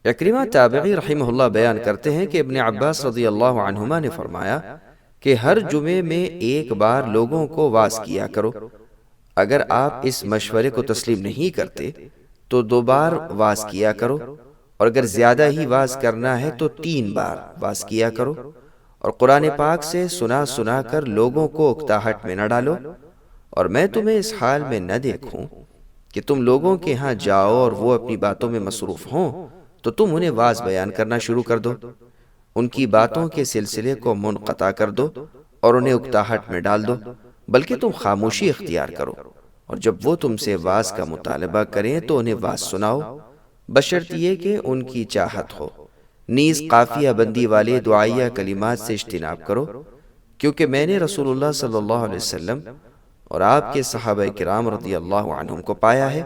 اکرمہ تابعی رحمہ اللہ بیان کرتے ہیں کہ ابن عباس رضی اللہ عنہما نے فرمایا کہ ہر جمعے میں ایک بار لوگوں کو واز کیا کرو، اگر آپ اس مشورے کو تسلیم نہیں کرتے تو 2 بار واز کیا کرو، اور اگر زیادہ ہی واز کرنا ہے تو 3 بار واز کیا کرو، اور قرآن پاک سے سنا سنا کر لوگوں کو اکتاہٹ میں نہ ڈالو، اور میں تمہیں اس حال میں نہ دیکھوں کہ تم لوگوں کے ہاں جاؤ اور وہ اپنی باتوں میں مصروف ہوں تو تم انہیں واز بیان کرنا شروع کر دو، ان کی باتوں کے سلسلے کو منقطع کر دو اور انہیں اکتاہٹ میں ڈال دو، بلکہ تم خاموشی اختیار کرو، اور جب وہ تم سے واز کا مطالبہ کریں تو انہیں واز سناؤ، بشرط یہ کہ ان کی چاہت ہو۔ نیز قافیہ بندی والے دعائیہ کلمات سے اجتناب کرو، کیونکہ میں نے رسول اللہ صلی اللہ علیہ وسلم اور آپ کے صحابہ کرام رضی اللہ عنہم کو پایا ہے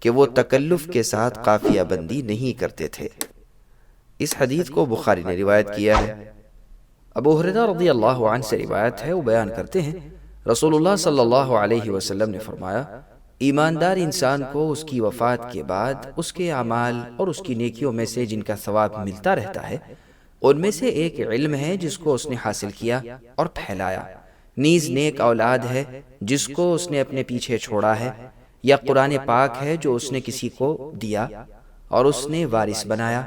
کہ وہ تکلف کے ساتھ قافیہ بندی نہیں کرتے تھے۔ اس حدیث کو بخاری نے روایت کیا ہے۔ ابو ہریرہ رضی اللہ عنہ سے روایت ہے، وہ بیان کرتے ہیں رسول اللہ صلی اللہ علیہ وسلم نے فرمایا، ایماندار انسان کو اس کی وفات کے بعد اس کے اعمال اور اس کی نیکیوں میں سے جن کا ثواب ملتا رہتا ہے، ان میں سے ایک علم ہے جس کو اس نے حاصل کیا اور پھیلایا، نیز نیک اولاد ہے جس کو اس نے اپنے پیچھے چھوڑا ہے، یا قرآن پاک ہے جو اس نے کسی کو دیا اور اس نے وارث بنایا،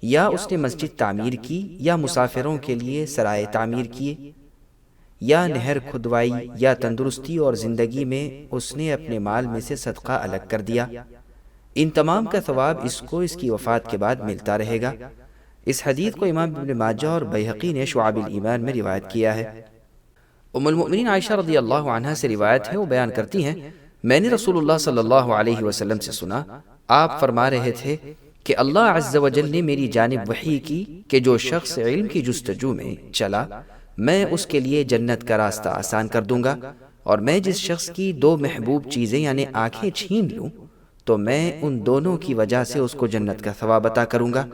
یا اس نے مسجد تعمیر کی، یا مسافروں کے لیے سرائے تعمیر کیے، یا نہر کھدوائی، یا تندرستی اور زندگی میں اس نے اپنے مال میں سے صدقہ الگ کر دیا، ان تمام کا ثواب اس کو اس کی وفات کے بعد ملتا رہے گا۔ اس حدیث کو امام ابن ماجہ اور بیہقی نے شعب الایمان میں روایت کیا ہے۔ ام المؤمنین عائشہ رضی اللہ عنہا سے روایت ہے، وہ بیان کرتی ہیں، میں نے رسول اللہ صلی اللہ علیہ وسلم سے سنا، آپ فرما رہے تھے کہ اللہ عز و جل نے میری جانب وحی کی کہ جو شخص علم کی جستجو میں چلا میں اس کے لیے جنت کا راستہ آسان کر دوں گا، اور میں جس شخص کی 2 محبوب چیزیں یعنی آنکھیں چھین لوں تو میں ان دونوں کی وجہ سے اس کو جنت کا ثواب عطا کروں گا،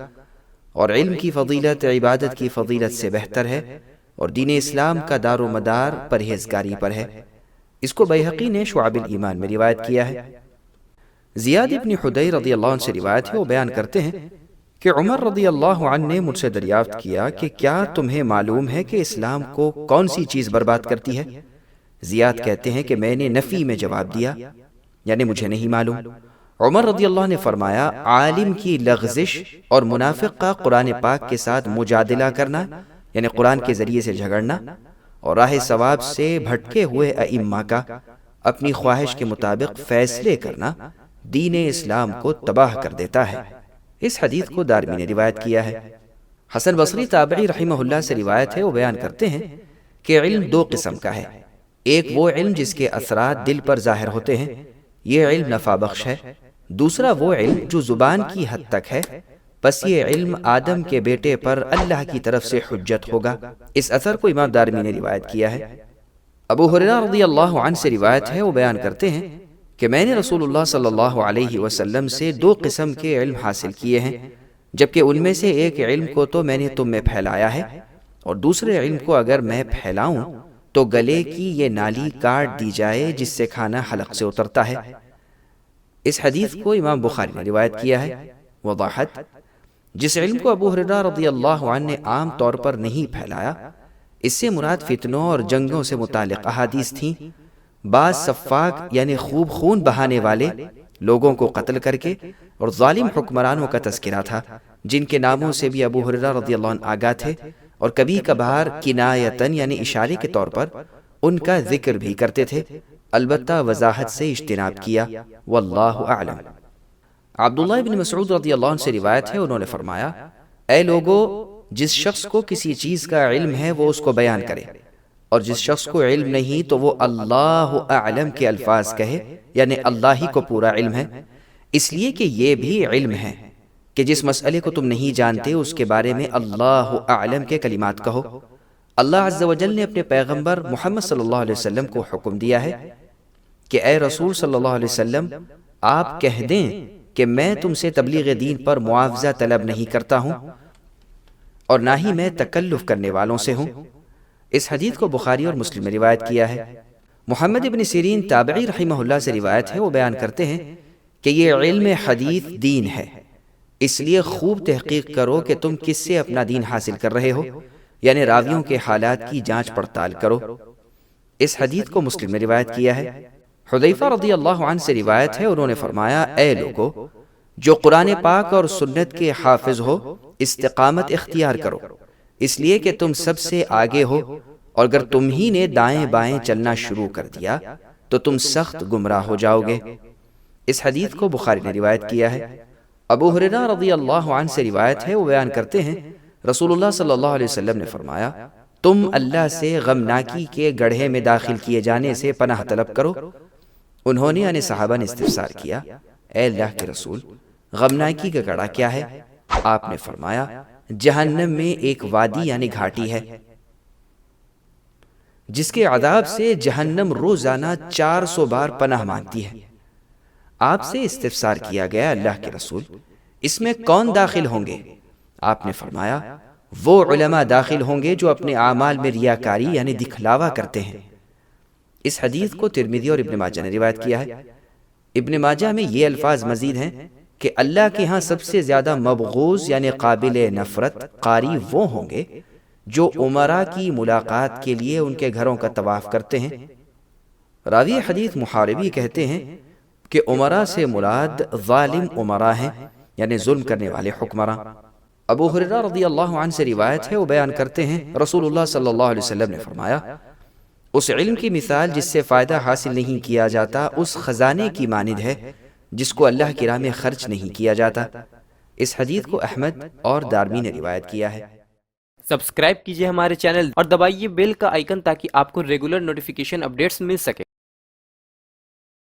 اور علم کی فضیلت عبادت کی فضیلت سے بہتر ہے، اور دین اسلام کا دار و مدار پرہیزگاری پر ہے۔ اس کو بیہقی نے شعب الایمان میں روایت کیا ہے۔ زیاد ابن حدیر رضی اللہ عنہ سے روایت ہے، وہ بیان کرتے ہیں کہ عمر رضی اللہ عنہ نے مجھ سے دریافت کیا کہ کیا تمہیں معلوم ہے کہ اسلام کو کون سی چیز برباد کرتی ہے؟ زیاد کہتے ہیں کہ میں نے نفی میں جواب دیا، یعنی مجھے نہیں معلوم۔ عمر رضی اللہ عنہ نے فرمایا، عالم کی لغزش اور منافق کا قرآن پاک کے ساتھ مجادلہ کرنا، یعنی قرآن کے ذریعے سے جھگڑنا، اور راہ ثواب سے بھٹکے ہوئے ائمہ کا اپنی خواہش کے مطابق فیصلے کرنا دین اسلام کو تباہ کر دیتا ہے۔ اس حدیث کو دارمی نے روایت کیا ہے۔ حسن بصری تابعی رحمہ اللہ سے روایت ہے، وہ بیان کرتے ہیں کہ علم 2 قسم کا ہے، ایک وہ علم جس کے اثرات دل پر ظاہر ہوتے ہیں، یہ علم نفع بخش ہے، دوسرا وہ علم جو زبان کی حد تک ہے، بس یہ علم آدم کے بیٹے پر اللہ کی طرف سے حجت ہوگا۔ اس اثر کو امام دارمی نے روایت کیا ہے۔ ابو ہریرہ رضی اللہ عنہ سے روایت ہے، وہ بیان کرتے ہیں کہ میں نے رسول اللہ صلی اللہ علیہ وسلم سے 2 قسم کے علم حاصل کیے ہیں، جبکہ ان میں سے ایک علم کو تو میں نے تم میں پھیلایا ہے، اور دوسرے علم کو اگر میں پھیلاؤں تو گلے کی یہ نالی کاٹ دی جائے جس سے کھانا حلق سے اترتا ہے۔ اس حدیث کو امام بخاری نے روایت کیا ہے۔ وضاحت: جس علم کو ابو ہریرہ رضی اللہ عنہ نے عام طور پر نہیں پھیلایا، اس سے مراد فتنوں اور جنگوں سے متعلق احادیث تھیں۔ بعض سفاک یعنی خوب خون بہانے والے لوگوں کو قتل کر کے اور ظالم حکمرانوں کا تذکرہ تھا، جن کے ناموں سے بھی ابو ہریرہ رضی اللہ عنہ آگاہ تھے، اور کبھی کبھار کنایتاً یعنی اشارے کے طور پر ان کا ذکر بھی کرتے تھے، البتہ وضاحت سے اجتناب کیا، واللہ اعلم۔ عبداللہ بن مسعود رضی اللہ عنہ سے روایت ہے، انہوں نے فرمایا، اے لوگو، جس شخص کو کسی چیز کا علم ہے وہ اس کو بیان کرے، اور جس شخص کو علم نہیں تو وہ اللہ اعلم کے الفاظ کہے، یعنی اللہ ہی کو پورا علم ہے، اس لیے کہ یہ بھی علم ہے کہ جس مسئلے کو تم نہیں جانتے اس کے بارے میں اللہ اعلم کے کلمات کہو۔ اللہ عز و جل نے اپنے پیغمبر محمد صلی اللہ علیہ وسلم کو حکم دیا ہے کہ اے رسول صلی اللہ علیہ وسلم، آپ کہہ دیں کہ میں تم سے تبلیغ دین پر معاوضہ طلب نہیں کرتا ہوں، اور نہ ہی میں تکلف کرنے والوں سے ہوں۔ اس حدیث کو بخاری اور مسلم میں روایت کیا ہے۔ محمد ابن سیرین تابعی رحمہ اللہ سے روایت ہے، وہ بیان کرتے ہیں کہ یہ علم حدیث دین ہے، اس لیے خوب تحقیق کرو کہ تم کس سے اپنا دین حاصل کر رہے ہو، یعنی راویوں کے حالات کی جانچ پڑتال کرو۔ اس حدیث کو مسلم نے روایت کیا ہے۔ حذیفہ رضی اللہ عنہ سے روایت ہے، انہوں نے فرمایا، اے لوگو جو قرآن پاک اور سنت کے حافظ ہو، استقامت اختیار کرو، اس لیے کہ تم سب سے آگے ہو، اور اگر تم ہی نے دائیں بائیں چلنا شروع کر دیا تو تم سخت گمراہ ہو جاؤ گے۔ اس حدیث کو بخاری نے روایت کیا ہے۔ ابو ہریرہ رضی اللہ عنہ سے روایت ہے، وہ بیان کرتے ہیں رسول اللہ صلی اللہ علیہ وسلم نے فرمایا، تم اللہ سے غمناکی کے گڑھے میں داخل کیے جانے سے پناہ طلب کرو۔ انہوں نے یعنی صحابہ نے استفسار کیا، اے اللہ کے رسول، غمناکی کا گڑھا کیا ہے؟ آپ نے فرمایا، جہنم میں ایک وادی یعنی گھاٹی ہے جس کے عذاب سے جہنم روزانہ 400 بار پناہ مانگتی ہے۔ آپ سے استفسار کیا گیا، اللہ کے رسول، اس میں کون داخل ہوں گے؟ آپ نے فرمایا، وہ علماء داخل ہوں گے جو اپنے اعمال میں ریاکاری یعنی دکھلاوا کرتے ہیں۔ اس حدیث کو ترمذی اور ابن ماجہ نے روایت کیا ہے۔ ابن ماجہ میں یہ الفاظ مزید ہیں کہ اللہ کے ہاں سب سے زیادہ مبغوض یعنی قابل نفرت قاری وہ ہوں گے جو امراء کی ملاقات کے لیے ان کے گھروں کا طواف کرتے ہیں۔ راوی حدیث محاربی کہتے ہیں کہ امراء سے مراد ظالم امراء ہیں، یعنی ظلم کرنے والے حکمراں۔ ابو ہریرہ رضی اللہ عنہ سے روایت ہے، وہ بیان کرتے ہیں رسول اللہ صلی اللہ علیہ وسلم نے فرمایا، اس علم کی مثال جس سے فائدہ حاصل نہیں کیا جاتا اس خزانے کی مانند ہے جس کو اللہ کی راہ میں خرچ نہیں کیا جاتا۔ اس حدیث کو احمد اور دارمی نے روایت کیا ہے۔ سبسکرائب کیجئے ہمارے چینل اور دبائیے بیل کا آئیکن تاکہ آپ کو ریگولر نوٹیفیکیشن اپڈیٹس مل سکے۔